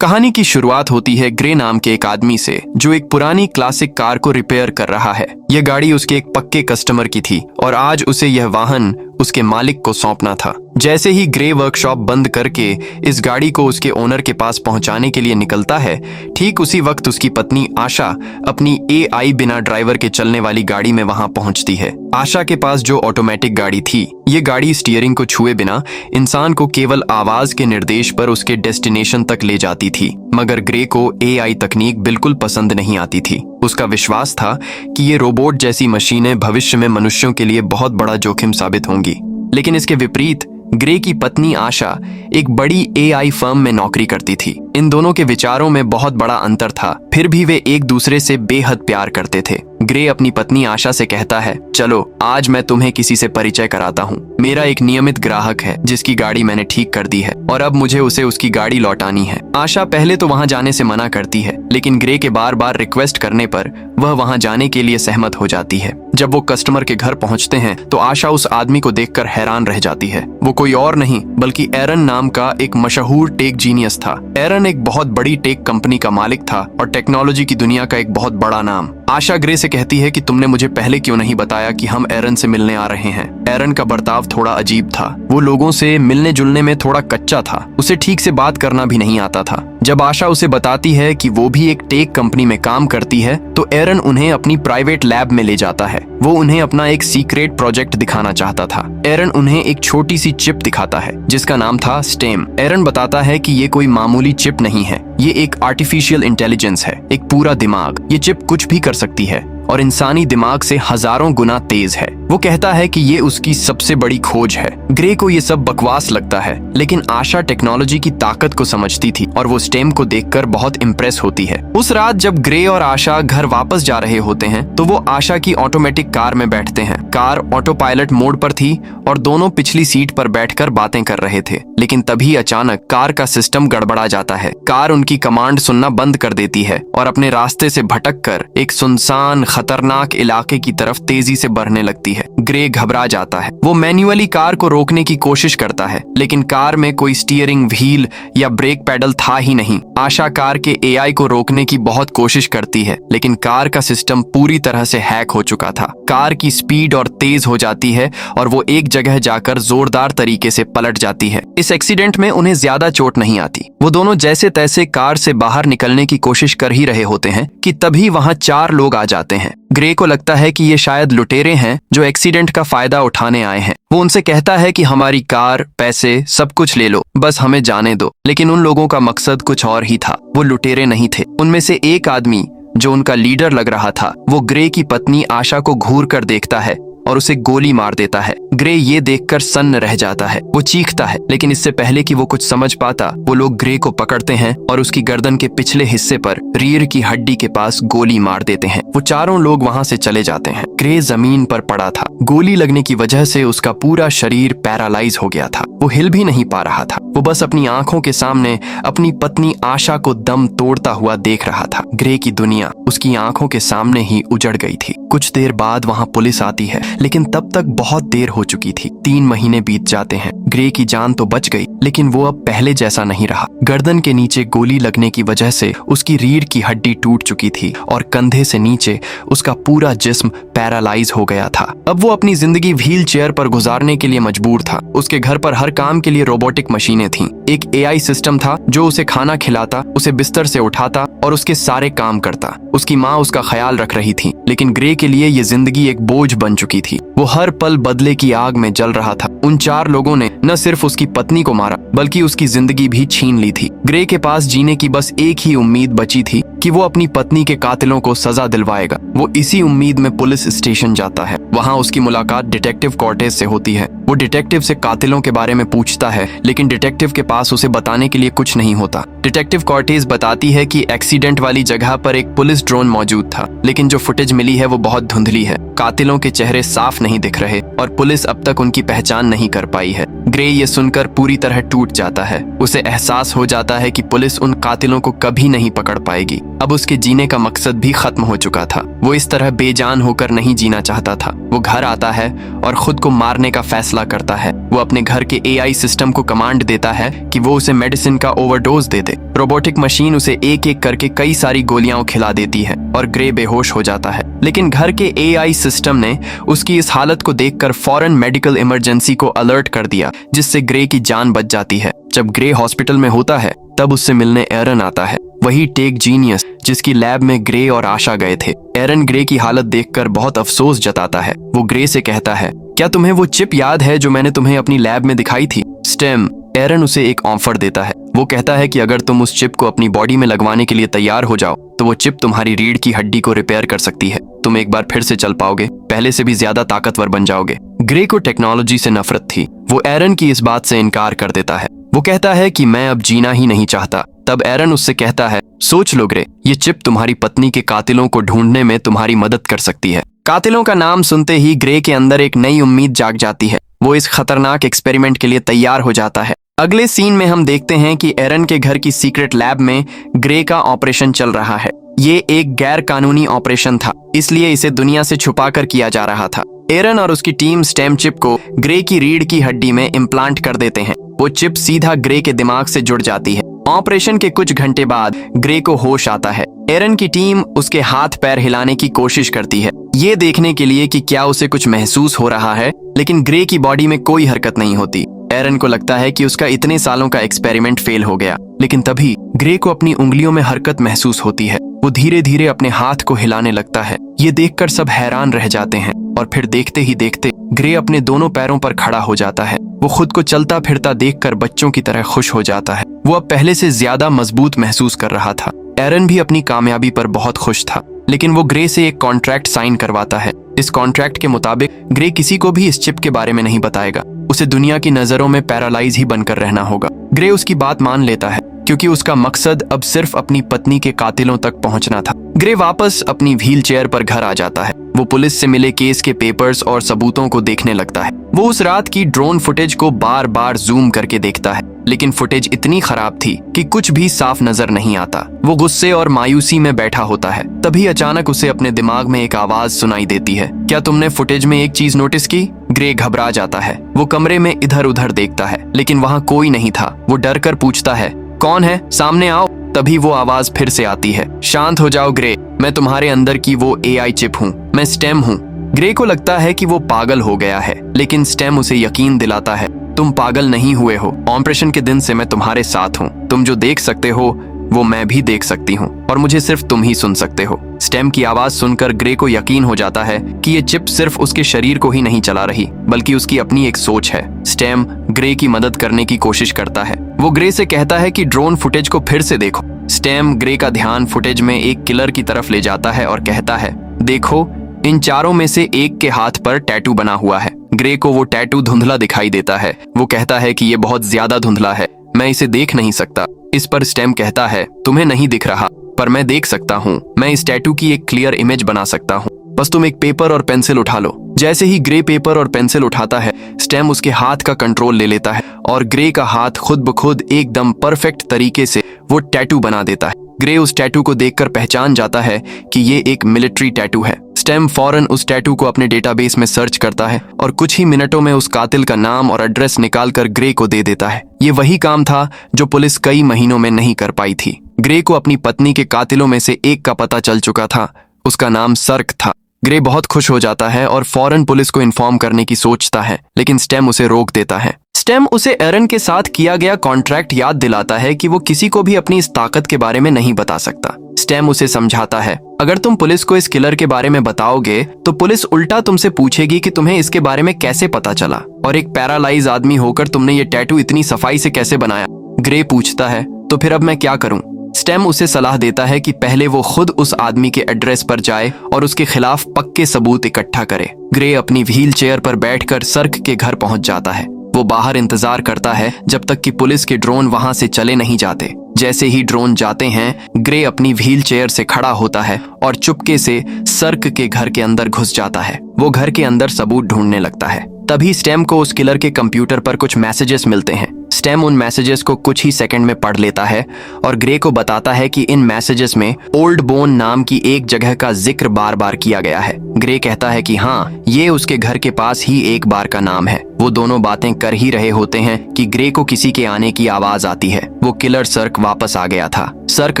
कहानी की शुरुआत होती है ग्रे नाम के एक आदमी से जो एक पुरानी क्लासिक कार को रिपेयर कर रहा है। यह गाड़ी उसके एक पक्के कस्टमर की थी और आज उसे यह वाहन उसके मालिक को सौंपना था। जैसे ही ग्रे वर्कशॉप बंद करके इस गाड़ी को उसके ओनर के पास पहुंचाने के लिए निकलता है, ठीक उसी वक्त उसकी पत्नी आशा अपनी AI बिना ड्राइवर के चलने वाली गाड़ी में वहां पहुंचती है। आशा के पास जो ऑटोमेटिक गाड़ी थी, ये गाड़ी स्टीयरिंग को छुए बिना इंसान को केवल आवाज के निर्देश पर उसके डेस्टिनेशन तक ले जाती थी। मगर ग्रे को AI तकनीक बिल्कुल पसंद नहीं आती थी। उसका विश्वास था कि ये रोबोट जैसी मशीनें भविष्य में मनुष्यों के लिए बहुत बड़ा जोखिम साबित होंगी। लेकिन इसके विपरीत ग्रे की पत्नी आशा एक बड़ी AI फर्म में नौकरी करती थी। इन दोनों के विचारों में बहुत बड़ा अंतर था, फिर भी वे एक दूसरे से बेहद प्यार करते थे। ग्रे अपनी पत्नी आशा से कहता है, चलो आज मैं तुम्हें किसी से परिचय कराता हूँ। मेरा एक नियमित ग्राहक है जिसकी गाड़ी मैंने ठीक कर दी है और अब मुझे उसे उसकी गाड़ी लौटानी है। आशा पहले तो वहां जाने से मना करती है, लेकिन ग्रे के बार बार रिक्वेस्ट करने पर वह वहां जाने के लिए सहमत हो जाती है। जब वो कस्टमर के घर पहुंचते हैं तो आशा उस आदमी को देखकर हैरान रह जाती है। वो कोई और नहीं बल्कि एरन नाम का एक मशहूर टेक जीनियस था। एरन एक बहुत बड़ी टेक कंपनी का मालिक था और टेक्नोलॉजी की दुनिया का एक बहुत बड़ा नाम। आशा ग्रे से कहती है कि तुमने मुझे पहले क्यों नहीं बताया कि हम एरन से मिलने आ रहे हैं। एरन का बर्ताव थोड़ा अजीब था। वो लोगों से मिलने जुलने में थोड़ा कच्चा था। उसे ठीक से बात करना भी नहीं आता था। जब आशा उसे बताती है कि वो भी एक टेक कंपनी में काम करती है तो एरन उन्हें अपनी प्राइवेट लैब में ले जाता है। वो उन्हें अपना एक सीक्रेट प्रोजेक्ट दिखाना चाहता था। एरन उन्हें एक छोटी सी चिप दिखाता है जिसका नाम था स्टेम। एरन बताता है कि ये कोई मामूली चिप नहीं है, ये एक आर्टिफिशियल इंटेलिजेंस है, एक पूरा दिमाग। ये चिप कुछ भी कर सकती है और इंसानी दिमाग से हजारों गुना तेज है। वो कहता है कि ये उसकी सबसे बड़ी खोज है। ग्रे को ये सब बकवास लगता है, लेकिन आशा टेक्नोलॉजी की ताकत को समझती थी और वो स्टेम को देखकर बहुत इम्प्रेस होती है। उस रात जब ग्रे और आशा घर वापस जा रहे होते हैं तो वो आशा की ऑटोमेटिक कार में बैठते हैं। कार ऑटो पायलट मोड पर थी और दोनों पिछली सीट पर बैठकर बातें कर रहे थे। लेकिन तभी अचानक कार का सिस्टम गड़बड़ा जाता है। कार उनकी कमांड सुनना बंद कर देती है और अपने रास्ते से भटक कर एक सुनसान खतरनाक इलाके की तरफ तेजी से बढ़ने लगती है। ग्रे घबरा जाता है। वो मैन्युअली कार को रोकने की कोशिश करता है, लेकिन कार में कोई स्टीयरिंग व्हील या ब्रेक पैडल था ही नहीं। आशा कार के AI को रोकने की बहुत कोशिश करती है, लेकिन कार का सिस्टम पूरी तरह से हैक हो चुका था। कार की स्पीड और तेज हो जाती है और वो एक जगह जाकर जोरदार तरीके से पलट जाती है। इस एक्सीडेंट में उन्हें ज्यादा चोट नहीं आती। वो दोनों जैसे तैसे कार से बाहर निकलने की कोशिश कर ही रहे होते हैं कि तभी वहां 4 लोग आ जाते हैं। ग्रे को लगता है कि ये शायद लुटेरे हैं जो एक्सीडेंट का फायदा उठाने आए हैं। वो उनसे कहता है कि हमारी कार, पैसे, सब कुछ ले लो, बस हमें जाने दो। लेकिन उन लोगों का मकसद कुछ और ही था। वो लुटेरे नहीं थे। उनमें से एक आदमी जो उनका लीडर लग रहा था, वो ग्रे की पत्नी आशा को घूर कर देखता है और उसे गोली मार देता है। ग्रे ये देखकर सन्न रह जाता है। वो चीखता है, लेकिन इससे पहले कि वो कुछ समझ पाता, वो लोग ग्रे को पकड़ते हैं और उसकी गर्दन के पिछले हिस्से पर रीढ़ की हड्डी के पास गोली मार देते हैं। वो चारों लोग वहां से चले जाते हैं। ग्रे जमीन पर पड़ा था। गोली लगने की वजह से उसका पूरा शरीर पैरालाइज हो गया था। वो हिल भी नहीं पा रहा था। वो बस अपनी आंखों के सामने अपनी पत्नी आशा को दम तोड़ता हुआ देख रहा था। ग्रे की दुनिया उसकी आंखों के सामने ही उजड़ गई थी। कुछ देर बाद वहां पुलिस आती है, लेकिन तब तक बहुत देर हो चुकी थी। 3 महीने बीत जाते हैं। ग्रे की जान तो बच गई, लेकिन वो अब पहले जैसा नहीं रहा। गर्दन के नीचे गोली लगने की वजह से उसकी रीढ़ की हड्डी टूट चुकी थी और कंधे से नीचे उसका पूरा जिस्म पैरालाइज हो गया था। अब वो अपनी जिंदगी व्हील चेयर पर गुजारने के लिए मजबूर था। उसके घर पर हर काम के लिए रोबोटिक मशीनें थीं। एक AI सिस्टम था जो उसे खाना खिलाता, उसे बिस्तर से उठाता और उसके सारे काम करता। उसकी माँ उसका ख्याल रख रही थी, लेकिन ग्रे के लिए ये जिंदगी एक बोझ बन चुकी थी। वो हर पल बदले की आग में जल रहा था। उन 4 लोगों ने न सिर्फ उसकी पत्नी को मारा, बल्कि उसकी जिंदगी भी छीन ली थी। ग्रे के पास जीने की बस एक ही उम्मीद बची थी कि वो अपनी पत्नी के कातिलों को सजा दिलवाएगा। वो इसी उम्मीद में पुलिस स्टेशन जाता है। वहां उसकी मुलाकात डिटेक्टिव कॉर्टेज से होती है। वो डिटेक्टिव से कातिलों के बारे में पूछता है, लेकिन डिटेक्टिव के पास उसे बताने के लिए कुछ नहीं होता। डिटेक्टिव कॉर्टेज बताती है कि एक्सीडेंट वाली जगह पर एक पुलिस ड्रोन मौजूद था, लेकिन जो फुटेज मिली है वो बहुत धुंधली है। कातिलों के चेहरे साफ नहीं दिख रहे और पुलिस अब तक उनकी पहचान नहीं कर पाई है। ग्रे ये सुनकर पूरी तरह टूट जाता है। उसे एहसास हो जाता है कि पुलिस उन कातिलों को कभी नहीं पकड़ पाएगी। अब उसके जीने का मकसद भी खत्म हो चुका था। वो इस तरह बेजान होकर नहीं जीना चाहता था। वो घर आता है और खुद को मारने का फैसला करता है। वो अपने घर के एआई सिस्टम को कमांड देता है कि वो उसे मेडिसिन का ओवरडोज दे दे। रोबोटिक मशीन उसे एक एक करके कई सारी गोलियां खिला देती है और ग्रे बेहोश हो जाता है। लेकिन घर के एआई सिस्टम ने उसकी इस हालत को देखकर फौरन मेडिकल इमरजेंसी को अलर्ट कर दिया, जिससे ग्रे की जान बच जाती है। जब ग्रे हॉस्पिटल में होता है तब उससे मिलने एरन आता है, वही टेक जीनियस जिसकी लैब में ग्रे और आशा गए थे। एरन ग्रे की हालत देखकर बहुत अफसोस जताता है। वो ग्रे से कहता है, क्या तुम्हें वो चिप याद है जो मैंने तुम्हें अपनी लैब में दिखाई थी? स्टेम एरन उसे एक ऑफर देता है। वो कहता है कि अगर तुम उस चिप को अपनी बॉडी में लगवाने के लिए तैयार हो जाओ तो वो चिप तुम्हारी रीढ़ की हड्डी को रिपेयर कर सकती है। तुम एक बार फिर से चल पाओगे, पहले से भी ज्यादा ताकतवर बन जाओगे। ग्रे को टेक्नोलॉजी से नफरत थी। वो एरन की इस बात से इनकार कर देता है। वो कहता है कि मैं अब जीना ही नहीं चाहता। तब एरन उससे कहता है, सोच लो ग्रे, ये चिप तुम्हारी पत्नी के कातिलों को ढूंढने में तुम्हारी मदद कर सकती है। कातिलों का नाम सुनते ही ग्रे के अंदर एक नई उम्मीद जाग जाती है। वो इस खतरनाक एक्सपेरिमेंट के लिए तैयार हो जाता है। अगले सीन में हम देखते हैं कि एरन के घर की सीक्रेट लैब में ग्रे का ऑपरेशन चल रहा है। ये एक गैर कानूनी ऑपरेशन था, इसलिए इसे दुनिया से छुपाकर किया जा रहा था। एरन और उसकी टीम स्टेम चिप को ग्रे की रीढ़ की हड्डी में इम्प्लांट कर देते हैं। वो चिप सीधा ग्रे के दिमाग से जुड़ जाती है। ऑपरेशन के कुछ घंटे बाद ग्रे को होश आता है। एरन की टीम उसके हाथ पैर हिलाने की कोशिश करती है, ये देखने के लिए कि क्या उसे कुछ महसूस हो रहा है, लेकिन ग्रे की बॉडी में कोई हरकत नहीं होती। एरन को लगता है कि उसका इतने सालों का एक्सपेरिमेंट फेल हो गया, लेकिन तभी ग्रे को अपनी उंगलियों में हरकत महसूस होती है। वो धीरे धीरे अपने हाथ को हिलाने लगता है। ये देखकर सब हैरान रह जाते हैं और फिर देखते ही देखते ग्रे अपने दोनों पैरों पर खड़ा हो जाता है। वो खुद को चलता फिरता देखकर बच्चों की तरह खुश हो जाता है। वो अब पहले से ज्यादा मजबूत महसूस कर रहा था। एरन भी अपनी कामयाबी पर बहुत खुश था, लेकिन वो ग्रे से एक कॉन्ट्रैक्ट साइन करवाता है। इस कॉन्ट्रैक्ट के मुताबिक ग्रे किसी को भी इस चिप के बारे में नहीं बताएगा। उसे दुनिया की नजरों में पैरालाइज ही बनकर रहना होगा। ग्रे उसकी बात मान लेता है क्योंकि उसका मकसद अब सिर्फ अपनी पत्नी के कातिलों तक पहुंचना था। ग्रे वापस अपनी व्हील चेयर पर घर आ जाता है। वो पुलिस से मिले केस के पेपर्स और सबूतों को देखने लगता है। वो उस रात की ड्रोन फुटेज को बार बार जूम करके देखता है, लेकिन फुटेज इतनी खराब थी कि कुछ भी साफ नजर नहीं आता। वो गुस्से और मायूसी में बैठा होता है। तभी अचानक उसे अपने दिमाग में एक आवाज सुनाई देती है, क्या तुमने फुटेज में एक चीज नोटिस की? ग्रे घबरा जाता है। वो कमरे में इधर उधर देखता है, लेकिन वहाँ कोई नहीं था। वो डर कर पूछता है, कौन है? सामने आओ। तभी वो आवाज फिर से आती है, शांत हो जाओ ग्रे, मैं तुम्हारे अंदर की वो एआई चिप हूँ, मैं स्टेम हूँ। ग्रे को लगता है कि वो पागल हो गया है, लेकिन स्टेम उसे यकीन दिलाता है, तुम पागल नहीं हुए हो। ऑपरेशन के दिन से मैं तुम्हारे साथ हूँ। तुम जो देख सकते हो वो मैं भी देख सकती हूँ और मुझे सिर्फ तुम ही सुन सकते हो। स्टेम की आवाज सुनकर ग्रे को यकीन हो जाता है कि ये चिप सिर्फ उसके शरीर को ही नहीं चला रही, बल्कि उसकी अपनी एक सोच है। स्टेम ग्रे की मदद करने की कोशिश करता है। वो ग्रे से कहता है कि ड्रोन फुटेज को फिर से देखो। स्टेम ग्रे का ध्यान फुटेज में एक किलर की तरफ ले जाता है और कहता है, देखो, इन चारों में से एक के हाथ पर टैटू बना हुआ है। ग्रे को वो टैटू धुंधला दिखाई देता है। वो कहता है कि ये बहुत ज्यादा धुंधला है, मैं इसे देख नहीं सकता। इस पर स्टेम कहता है, तुम्हें नहीं दिख रहा, पर मैं देख सकता हूँ। मैं इस टैटू की एक क्लियर इमेज बना सकता हूँ, बस तुम एक पेपर और पेंसिल उठा लो। जैसे ही ग्रे पेपर और पेंसिल उठाता है, स्टेम उसके हाथ का कंट्रोल ले लेता है और ग्रे का हाथ खुद ब खुद एकदम परफेक्ट तरीके से वो टैटू बना देता है। ग्रे उस टैटू को देखकर पहचान जाता है कि ये एक मिलिट्री टैटू है। स्टेम फौरन उस टैटू को अपने डेटाबेस में सर्च करता है और कुछ ही मिनटों में उस कातिल का नाम और एड्रेस निकालकर ग्रे को दे देता है। ये वही काम था जो पुलिस कई महीनों में नहीं कर पाई थी। ग्रे को अपनी पत्नी के कातिलों में से एक का पता चल चुका था। उसका नाम सर्क था। ग्रे बहुत खुश हो जाता है और फौरन पुलिस को इन्फॉर्म करने की सोचता है, लेकिन स्टेम उसे रोक देता है। स्टेम उसे एरन के साथ किया गया कॉन्ट्रैक्ट याद दिलाता है कि वो किसी को भी अपनी इस ताकत के बारे में नहीं बता सकता। स्टेम उसे समझाता है, अगर तुम पुलिस को इस किलर के बारे में बताओगे तो पुलिस उल्टा तुमसे पूछेगी कि तुम्हें इसके बारे में कैसे पता चला और एक पैरालाइज आदमी होकर तुमने ये टैटू इतनी सफाई से कैसे बनाया। ग्रे पूछता है, तो फिर अब मैं क्या करूं? स्टेम उसे सलाह देता है कि पहले वो खुद उस आदमी के एड्रेस पर जाए और उसके खिलाफ पक्के सबूत इकट्ठा करे। ग्रे अपनी व्हील चेयर पर बैठकर सर्क के घर पहुंच जाता है। वो बाहर इंतजार करता है जब तक कि पुलिस के ड्रोन वहां से चले नहीं जाते। जैसे ही ड्रोन जाते हैं, ग्रे अपनी व्हील चेयर से खड़ा होता है और चुपके से सर्क के घर के अंदर घुस जाता है। वो घर के अंदर सबूत ढूंढने लगता है। तभी स्टेम को उस किलर के कंप्यूटर पर कुछ मैसेजेस मिलते हैं। स्टेम उन मैसेजेस को कुछ ही सेकंड में पढ़ लेता है और ग्रे को बताता है कि इन मैसेजेस में ओल्ड बोन नाम की एक जगह का जिक्र बार बार किया गया है। ग्रे कहता है कि हाँ, ये उसके घर के पास ही एक बार का नाम है। वो दोनों बातें कर ही रहे होते हैं कि ग्रे को किसी के आने की आवाज आती है। वो किलर सर्क वापस आ गया था। सर्क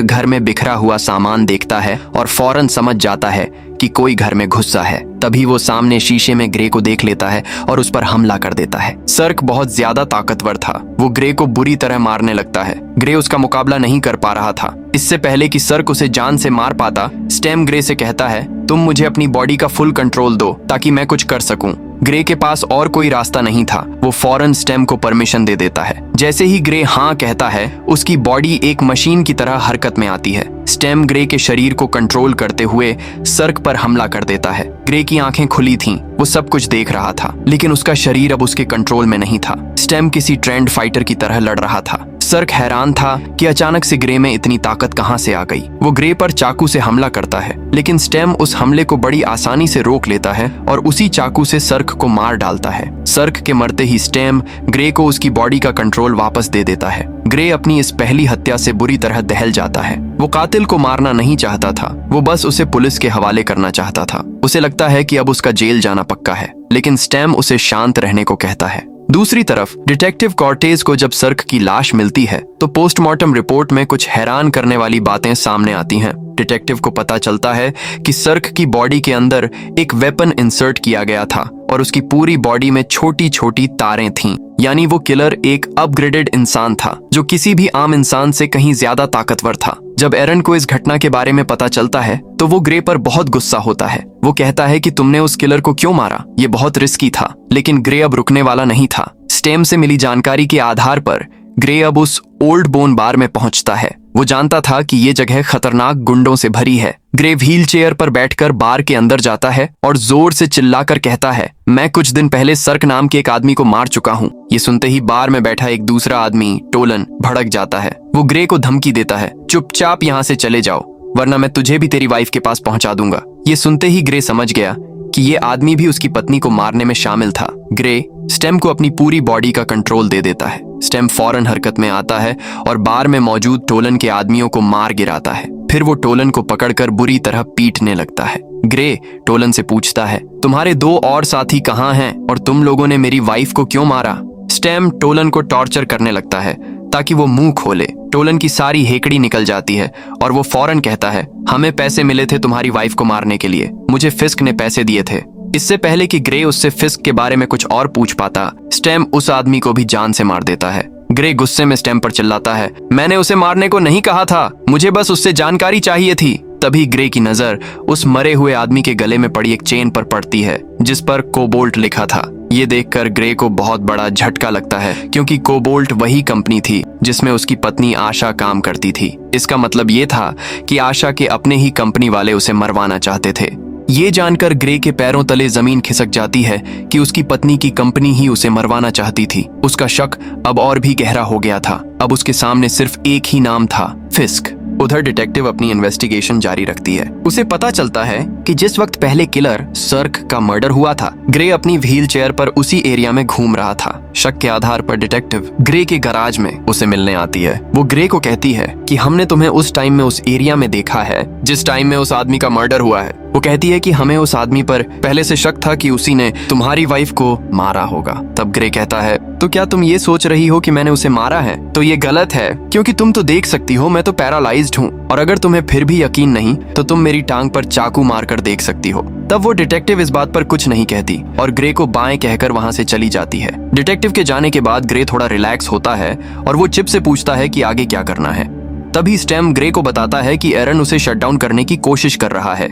घर में बिखरा हुआ सामान देखता है और फौरन समझ जाता है कि कोई घर में घुसा है। तभी वो सामने शीशे में ग्रे को देख लेता है और उस पर हमला कर देता है। सर्क बहुत ज्यादा ताकतवर था। वो ग्रे को बुरी तरह मारने लगता है। ग्रे उसका मुकाबला नहीं कर पा रहा था। इससे पहले कि सर्क उसे जान से मार पाता, स्टेम ग्रे से कहता है, तुम मुझे अपनी बॉडी का फुल कंट्रोल दो ताकि मैं कुछ कर सकूं। ग्रे के पास और कोई रास्ता नहीं था। वो फौरन स्टेम को परमिशन दे देता है। जैसे ही ग्रे हाँ कहता है, उसकी बॉडी एक मशीन की तरह हरकत में आती है। स्टेम ग्रे के शरीर को कंट्रोल करते हुए सर्क पर हमला कर देता है। ग्रे की आंखें खुली थीं, वो सब कुछ देख रहा था, लेकिन उसका शरीर अब उसके कंट्रोल में नहीं था। स्टेम किसी ट्रेंड फाइटर की तरह लड़ रहा था। सर्क हैरान था कि अचानक से ग्रे में इतनी ताकत कहां से आ गई। वो ग्रे पर चाकू से हमला करता है, लेकिन स्टेम उस हमले को बड़ी आसानी से रोक लेता है और उसी चाकू से सर्क को मार डालता है। सर्क के मरते ही स्टेम ग्रे को उसकी बॉडी का कंट्रोल वापस दे देता है। ग्रे अपनी इस पहली हत्या से बुरी तरह दहल जाता है। वो कातिल को मारना नहीं चाहता था, वो बस उसे पुलिस के हवाले करना चाहता था। उसे लगता है कि अब उसका जेल जाना पक्का है, लेकिन स्टेम उसे शांत रहने को कहता है। दूसरी तरफ डिटेक्टिव कॉर्टेज को जब सर्क की लाश मिलती है तो पोस्टमार्टम रिपोर्ट में कुछ हैरान करने वाली बातें सामने आती हैं। डिटेक्टिव को पता चलता है कि सर्क की बॉडी के अंदर एक वेपन इंसर्ट किया गया था और उसकी पूरी बॉडी में छोटी छोटी तारें थीं। यानी वो किलर एक अपग्रेडेड इंसान था जो किसी भी आम इंसान से कहीं ज्यादा ताकतवर था। जब एरन को इस घटना के बारे में पता चलता है तो वो ग्रे पर बहुत गुस्सा होता है। वो कहता है कि तुमने उस किलर को क्यों मारा, ये बहुत रिस्की था। लेकिन ग्रे अब रुकने वाला नहीं था। स्टेम से मिली जानकारी के आधार पर ग्रे अब उस ओल्ड बोन बार में पहुंचता है। वो जानता था कि ये जगह खतरनाक गुंडों से भरी है। ग्रे व्हील चेयर पर बैठकर बार के अंदर जाता है और जोर से चिल्लाकर कहता है, मैं कुछ दिन पहले सर्क नाम के एक आदमी को मार चुका हूँ। ये सुनते ही बार में बैठा एक दूसरा आदमी टोलन भड़क जाता है। वो ग्रे को धमकी देता है, चुपचाप यहाँ से चले जाओ वरना मैं तुझे भी तेरी वाइफ के पास पहुंचा दूंगा। ये सुनते ही ग्रे समझ गया कि ये आदमी भी उसकी पत्नी को मारने में शामिल था। ग्रे स्टेम को अपनी पूरी बॉडी का कंट्रोल दे देता है। स्टेम फौरन हरकत में आता है और बार में मौजूद टोलन के आदमियों को मार गिराता है। फिर वो टोलन को पकड़कर बुरी तरह पीटने लगता है। ग्रे टोलन से पूछता है, तुम्हारे दो और साथी कहाँ हैं और तुम लोगों ने मेरी वाइफ को क्यों मारा? स्टेम टोलन को टॉर्चर करने लगता है ताकि वो मुंह खोले। टोलन की सारी हेकड़ी निकल जाती है और वो फौरन कहता है, हमें पैसे मिले थे तुम्हारी वाइफ को मारने के लिए, मुझे फिस्क ने पैसे दिए थे। इससे पहले कि ग्रे उससे फिस्क के बारे में कुछ और पूछ पाता, स्टेम उस आदमी को भी जान से मार देता है। ग्रे गुस्से में स्टेम पर चिल्लाता है, मैंने उसे मारने को नहीं कहा था, मुझे बस उससे जानकारी चाहिए थी। तभी ग्रे की नजर उस मरे हुए आदमी के गले में पड़ी एक चेन पर पड़ती है जिस पर कोबोल्ट लिखा था। ये देखकर ग्रे को बहुत बड़ा झटका लगता है क्योंकि कोबोल्ट वही कंपनी थी जिसमें उसकी पत्नी आशा काम करती थी। इसका मतलब ये था कि आशा के अपने ही कंपनी वाले उसे मरवाना चाहते थे। ये जानकर ग्रे के पैरों तले जमीन खिसक जाती है कि उसकी पत्नी की कंपनी ही उसे मरवाना चाहती थी। उसका शक अब और भी गहरा हो गया था। अब उसके सामने सिर्फ एक ही नाम था, फिस्क। उधर डिटेक्टिव अपनी इन्वेस्टिगेशन जारी रखती है। उसे पता चलता है कि जिस वक्त पहले किलर सर्क का मर्डर हुआ था, ग्रे अपनी व्हील चेयर पर उसी एरिया में घूम रहा था। शक के आधार पर डिटेक्टिव ग्रे के गैराज में उसे मिलने आती है। वो ग्रे को कहती है कि हमने तुम्हें उस टाइम में उस एरिया में देखा है जिस टाइम में उस आदमी का मर्डर हुआ है। वो कहती है कि हमें उस आदमी पर पहले से शक था कि उसी ने तुम्हारी वाइफ को मारा होगा। तब ग्रे कहता है, तो क्या तुम ये सोच रही हो कि मैंने उसे मारा है? तो ये गलत है क्योंकि तुम तो देख सकती हो मैं तो पैरालाइज्ड हूँ, और अगर तुम्हें फिर भी यकीन नहीं तो तुम मेरी टांग पर चाकू मारकर देख सकती हो। तब वो डिटेक्टिव इस बात पर कुछ नहीं कहती और ग्रे को बाएं कहकर वहां से चली जाती है। डिटेक्टिव के जाने के बाद ग्रे थोड़ा रिलैक्स होता है और वो चिप से पूछता है कि आगे क्या करना है। तभी स्टेम ग्रे को बताता है कि एरन उसे शट डाउन करने की कोशिश कर रहा है।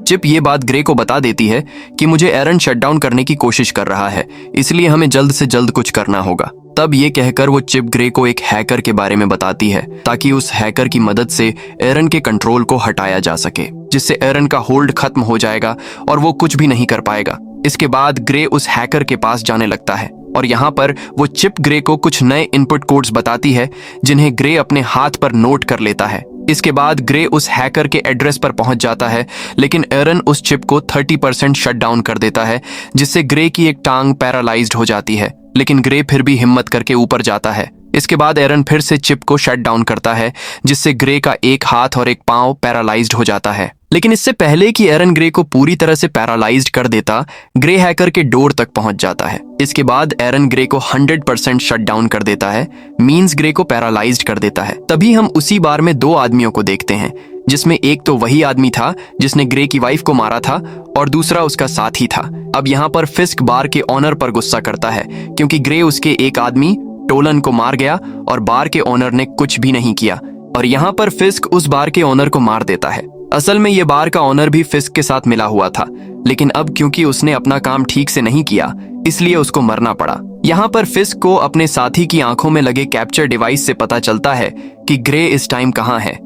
चिप ये बात ग्रे को बता देती है कि मुझे एरन शट डाउन करने की कोशिश कर रहा है, इसलिए हमें जल्द से जल्द कुछ करना होगा। तब ये कहकर वो चिप ग्रे को एक हैकर के बारे में बताती है ताकि उस हैकर की मदद से एरन के कंट्रोल को हटाया जा सके, जिससे एरन का होल्ड खत्म हो जाएगा और वो कुछ भी नहीं कर पाएगा। इसके बाद ग्रे उस हैकर के पास जाने लगता है। और यहाँ पर वो चिप ग्रे को कुछ नए इनपुट कोड्स बताती है जिन्हें ग्रे अपने हाथ पर नोट कर लेता है। इसके बाद ग्रे उस हैकर के एड्रेस पर पहुंच जाता है, लेकिन एरन उस चिप को 30% शट डाउन कर देता है, जिससे ग्रे की एक टांग पैरालाइज्ड हो जाती है। लेकिन ग्रे फिर भी हिम्मत करके ऊपर जाता है। इसके बाद एरन फिर से चिप को शट डाउन करता है, जिससे ग्रे का एक हाथ और एक पांव पैरालाइज्ड हो जाता है। लेकिन इससे पहले कि एरन ग्रे को पूरी तरह से पैरालाइज्ड कर देता, ग्रे हैकर के डोर तक पहुंच जाता है। इसके बाद एरन ग्रे को 100% शट डाउन कर देता है, मींस ग्रे को पैरालाइज्ड कर देता है। तभी हम उसी बार में दो आदमियों को देखते हैं, जिसमें एक तो वही आदमी था जिसने ग्रे की वाइफ को मारा था और दूसरा उसका साथी था। अब यहाँ पर फिस्क बार के ऑनर पर गुस्सा करता है, क्योंकि ग्रे उसके एक आदमी टोलन को मार गया और बार के ओनर ने कुछ भी नहीं किया। और यहाँ पर फिस्क उस बार के ओनर को मार देता है। असल में ये बार का ओनर भी फिस्क के साथ मिला हुआ था, लेकिन अब क्योंकि उसने अपना काम ठीक से नहीं किया, इसलिए उसको मरना पड़ा। यहाँ पर फिस्क को अपने साथी की आंखों में लगे कैप्चर डिवाइस से पता चलता है कि ग्रे इस टाइम कहाँ है।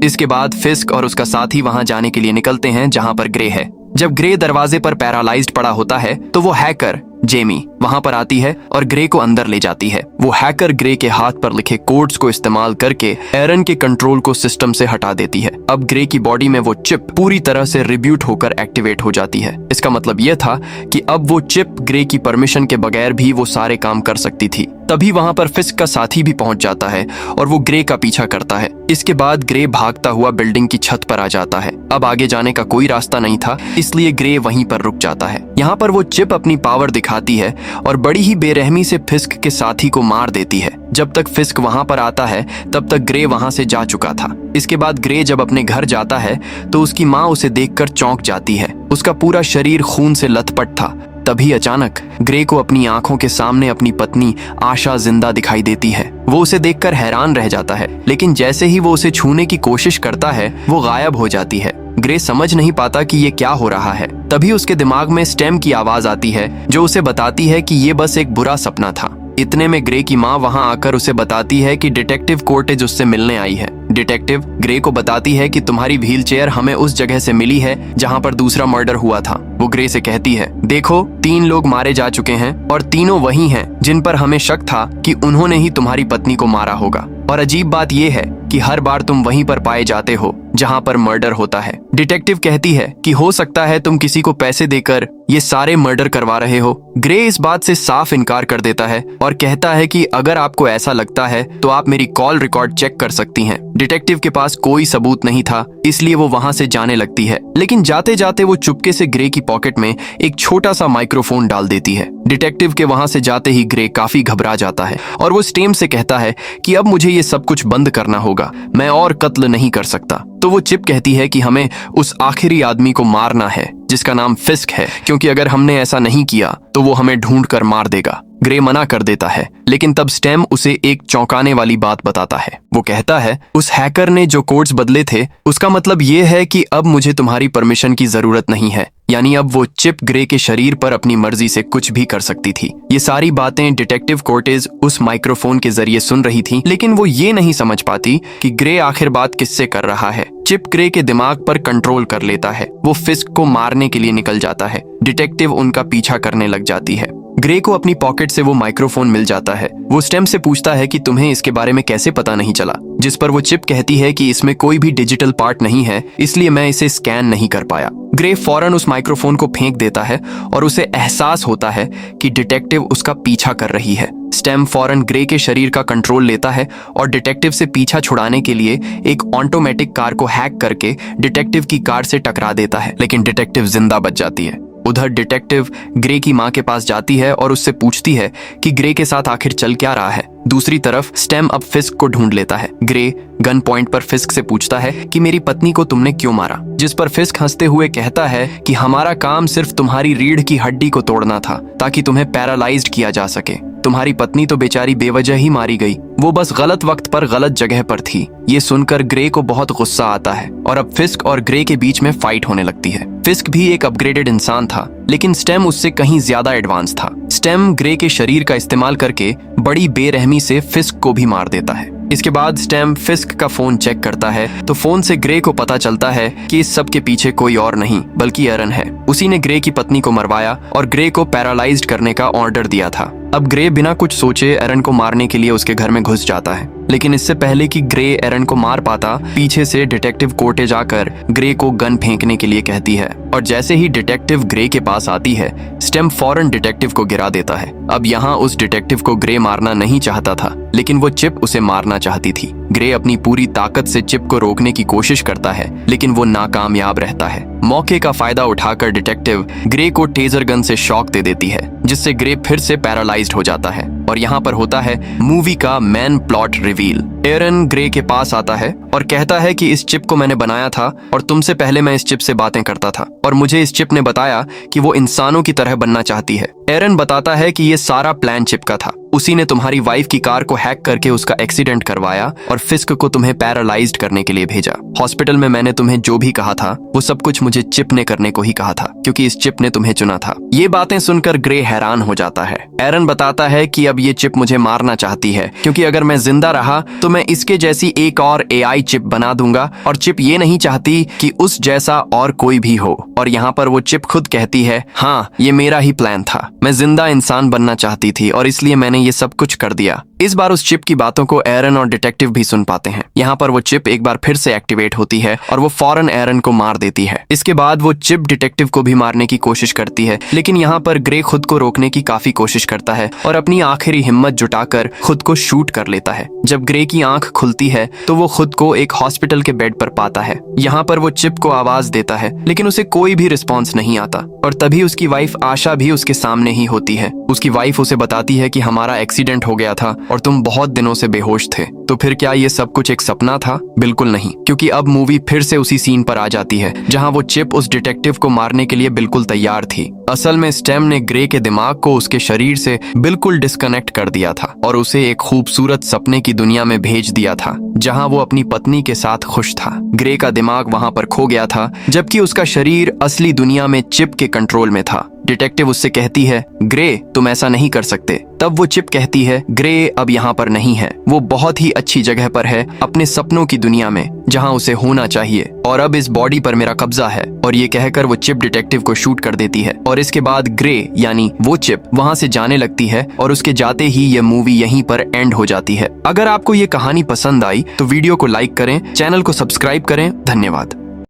इसके बाद फिस्क और उसका साथी वहां जाने के लिए निकलते हैं जहां पर ग्रे है। जब ग्रे दरवाजे पर पैरालाइज्ड पड़ा होता है तो वो हैकर जेमी वहां पर आती है और ग्रे को अंदर ले जाती है। वो हैकर ग्रे के हाथ पर लिखे कोड्स को इस्तेमाल करके एरन के कंट्रोल को सिस्टम से हटा देती है। अब ग्रे की बॉडी में वो चिप पूरी तरह से रिब्यूट होकर एक्टिवेट हो जाती है। इसका मतलब यह था कि अब वो चिप ग्रे की परमिशन के बगैर भी वो सारे काम कर सकती थी। तभी वहां पर फिस्क का साथी भी पहुंच जाता है और वो ग्रे का पीछा करता है। इसके बाद ग्रे भागता हुआ बिल्डिंग की छत पर आ जाता है। अब आगे जाने का कोई रास्ता नहीं था, इसलिए ग्रे वहीं पर रुक जाता है। यहाँ पर वो चिप अपनी पावर दिखाती है और बड़ी ही बेरहमी से फिस्क के साथी को मार देती है। जब तक फिस्क वहां पर आता है तब तक ग्रे वहां से जा चुका था। इसके बाद ग्रे जब अपने घर जाता है तो उसकी माँ उसे देखकर चौंक जाती है। उसका पूरा शरीर खून से लथपथ था। तभी अचानक ग्रे को अपनी आंखों के सामने अपनी पत्नी आशा जिंदा दिखाई देती है। वो उसे देखकर हैरान रह जाता है, लेकिन जैसे ही वो उसे छूने की कोशिश करता है वो गायब हो जाती है। ग्रे समझ नहीं पाता कि ये क्या हो रहा है। तभी उसके दिमाग में स्टेम की आवाज आती है जो उसे बताती है कि ये बस एक बुरा सपना था। इतने में ग्रे की माँ वहां आकर उसे बताती है कि डिटेक्टिव कोर्टेज उससे मिलने आई है। डिटेक्टिव ग्रे को बताती है कि तुम्हारी व्हील चेयर हमें उस जगह से मिली है जहां पर दूसरा मर्डर हुआ था। वो ग्रे से कहती है, देखो 3 लोग मारे जा चुके हैं और तीनों वही हैं जिन पर हमें शक था कि उन्होंने ही तुम्हारी पत्नी को मारा होगा। और अजीब बात यह है कि हर बार तुम वहीं पर पाए जाते हो जहां पर मर्डर होता है। डिटेक्टिव कहती है कि हो सकता है तुम किसी को पैसे देकर ये सारे मर्डर करवा रहे हो। ग्रे इस बात से साफ इनकार कर देता है और कहता है कि अगर आपको ऐसा लगता है तो आप मेरी कॉल रिकॉर्ड चेक कर सकती हैं। डिटेक्टिव के पास कोई सबूत नहीं था, इसलिए वो वहां से जाने लगती है। लेकिन जाते जाते वो चुपके से ग्रे की पॉकेट में एक छोटा सा माइक्रोफोन डाल देती है। डिटेक्टिव के वहां से जाते ही ग्रे काफी घबरा जाता है और वो स्टेम से कहता है कि अब मुझे ये सब कुछ बंद करना होगा, मैं और कत्ल नहीं कर सकता। तो वो चिप कहती है कि हमें उस आखिरी आदमी को मारना है जिसका नाम फिस्क है, क्योंकि अगर हमने ऐसा नहीं किया तो वो हमें ढूंढ कर मार देगा। ग्रे मना कर देता है, लेकिन तब स्टेम उसे एक चौंकाने वाली बात बताता है। वो कहता है, उस हैकर ने जो कोड्स बदले थे उसका मतलब ये है कि अब मुझे तुम्हारी परमिशन की जरूरत नहीं है। यानी अब वो चिप ग्रे के शरीर पर अपनी मर्जी से कुछ भी कर सकती थी। ये सारी बातें डिटेक्टिव कोर्टेज उस माइक्रोफोन के जरिए सुन रही थी, लेकिन वो ये नहीं समझ पाती कि ग्रे आखिर बात किससे कर रहा है। चिप ग्रे के दिमाग पर कंट्रोल कर लेता है। वो फिस्क को मारने के लिए निकल जाता है। डिटेक्टिव उनका पीछा करने लग जाती है। ग्रे को अपनी पॉकेट से वो माइक्रोफोन मिल जाता है। वो स्टेम से पूछता है कि तुम्हें इसके बारे में कैसे पता नहीं चला, जिस पर वो चिप कहती है कि इसमें कोई भी डिजिटल पार्ट नहीं है, इसलिए मैं इसे स्कैन नहीं कर पाया। ग्रे फौरन उस माइक्रोफोन को फेंक देता है और उसे एहसास होता है कि डिटेक्टिव उसका पीछा कर रही है। स्टेम फौरन ग्रे के शरीर का कंट्रोल लेता है और डिटेक्टिव से पीछा छुड़ाने के लिए एक ऑटोमेटिक कार को हैक करके डिटेक्टिव की कार से टकरा देता है, लेकिन डिटेक्टिव जिंदा बच जाती है। उधर डिटेक्टिव ग्रे की मां के पास जाती है और उससे पूछती है कि ग्रे के साथ आखिर चल क्या रहा है। दूसरी तरफ स्टेम अब फिस्क को ढूंढ लेता है। ग्रे गन पॉइंट पर फिस्क से पूछता है कि मेरी पत्नी को तुमने क्यों मारा, जिस पर फिस्क हंसते हुए कहता है कि हमारा काम सिर्फ तुम्हारी रीढ़ की हड्डी को तोड़ना था ताकि तुम्हें पैरालाइज्ड किया जा सके। तुम्हारी पत्नी तो बेचारी बेवजह ही मारी गई, वो बस गलत वक्त पर गलत जगह पर थी। ये सुनकर ग्रे को बहुत गुस्सा आता है और अब फिस्क और ग्रे के बीच में फाइट होने लगती है। फिस्क भी एक अपग्रेडेड इंसान था, लेकिन स्टेम उससे कहीं ज्यादा एडवांस था। स्टेम ग्रे के शरीर का इस्तेमाल करके बड़ी बेरहमी से फिस्क को भी मार देता है। इसके बाद स्टेम फिस्क का फोन चेक करता है तो फोन से ग्रे को पता चलता है कि इस सब के पीछे कोई और नहीं बल्कि एरन है। उसी ने ग्रे की पत्नी को मरवाया और ग्रे को पैरालाइज्ड करने का ऑर्डर दिया था। अब ग्रे बिना कुछ सोचे एरन को मारने के लिए उसके घर में घुस जाता है, लेकिन इससे पहले कि ग्रे एरन को मार पाता, पीछे से डिटेक्टिव कोर्टे जाकर ग्रे को गन फेंकने के लिए कहती है। और जैसे ही डिटेक्टिव ग्रे के पास आती है, स्टेम फौरन डिटेक्टिव को गिरा देता है। अब यहाँ उस डिटेक्टिव को ग्रे मारना नहीं चाहता था, लेकिन वो चिप उसे मारना चाहती थी। ग्रे अपनी पूरी ताकत से चिप को रोकने की कोशिश करता है, लेकिन वो नाकामयाब रहता है। मौके का फायदा उठाकर डिटेक्टिव ग्रे को टेजर गन से शॉक दे देती है, जिससे ग्रे फिर से पैरालाइज्ड हो जाता है। और यहाँ पर होता है मूवी का मेन प्लॉट रिवील। एरन ग्रे के पास आता है और कहता है कि इस चिप को मैंने बनाया था और तुमसे पहले मैं इस चिप से बातें करता था और मुझे इस चिप ने बताया कि वो इंसानों की तरह बनना चाहती है। एरन बताता है कि ये सारा प्लान चिप का था। उसी ने तुम्हारी वाइफ की कार को हैक करके उसका एक्सीडेंट करवाया और फिस्क को तुम्हें पैरालाइज्ड करने के लिए भेजा। हॉस्पिटल में मैंने तुम्हें जो भी कहा था वो सब कुछ मुझे चिप ने करने को ही कहा था, क्योंकि इस चिप ने तुम्हें चुना था। ये बातें सुनकर ग्रे हैरान हो जाता है। एरन बताता है कि अब ये चिप मुझे मारना चाहती है, क्योंकि अगर मैं जिंदा रहा तो मैं इसके जैसी एक और AI चिप बना दूंगा, और चिप ये नहीं चाहती कि उस जैसा और कोई भी हो। और यहाँ पर वो चिप खुद कहती है, हाँ ये मेरा ही प्लान था, मैं जिंदा इंसान बनना चाहती थी और इसलिए मैंने ये सब कुछ कर दिया। इस बार उस चिप की बातों को एरन और डिटेक्टिव भी सुन पाते हैं। यहाँ पर वो चिप एक बार फिर से एक्टिवेट होती है और वो फौरन एरन को मार देती है। इसके बाद वो चिप डिटेक्टिव को भी मारने की कोशिश करती है, लेकिन यहाँ पर ग्रे खुद को रोकने की काफी कोशिश करता है और अपनी आखिरी हिम्मत जुटाकर खुद को शूट कर लेता है। जब ग्रे की आंख खुलती है तो वो खुद को एक हॉस्पिटल के बेड पर पाता है। यहाँ पर वो चिप को आवाज देता है, लेकिन उसे कोई भी रिस्पॉन्स नहीं आता। और तभी उसकी वाइफ आशा भी उसके सामने ही होती है। उसकी वाइफ उसे बताती है कि हमारा एक्सीडेंट हो गया था और तुम बहुत दिनों से बेहोश थे। तो फिर क्या ये सब कुछ एक सपना था? बिल्कुल नहीं, क्योंकि अब मूवी फिर से उसी सीन पर आ जाती है जहां वो चिप उस डिटेक्टिव को मारने के लिए बिल्कुल तैयार थी। असल में स्टेम ने ग्रे के दिमाग को उसके शरीर से बिल्कुल डिस्कनेक्ट कर दिया था और उसे एक खूबसूरत सपने की दुनिया में भेज दिया था, जहां वो अपनी पत्नी के साथ खुश था। ग्रे का दिमाग वहां पर खो गया था, जबकि उसका शरीर असली दुनिया में चिप के कंट्रोल में था। डिटेक्टिव उससे कहती है, ग्रे तुम ऐसा नहीं कर सकते। तब वो चिप कहती है, ग्रे अब यहाँ पर नहीं है, वो बहुत ही अच्छी जगह पर है, अपने सपनों की दुनिया में, जहाँ उसे होना चाहिए, और अब इस बॉडी पर मेरा कब्जा है। और ये कहकर वो चिप डिटेक्टिव को शूट कर देती है और इसके बाद ग्रे यानी वो चिप वहां से जाने लगती है और उसके जाते ही ये मूवी यहीं पर एंड हो जाती है। अगर आपको ये कहानी पसंद आई तो वीडियो को लाइक करें, चैनल को सब्सक्राइब करें। धन्यवाद।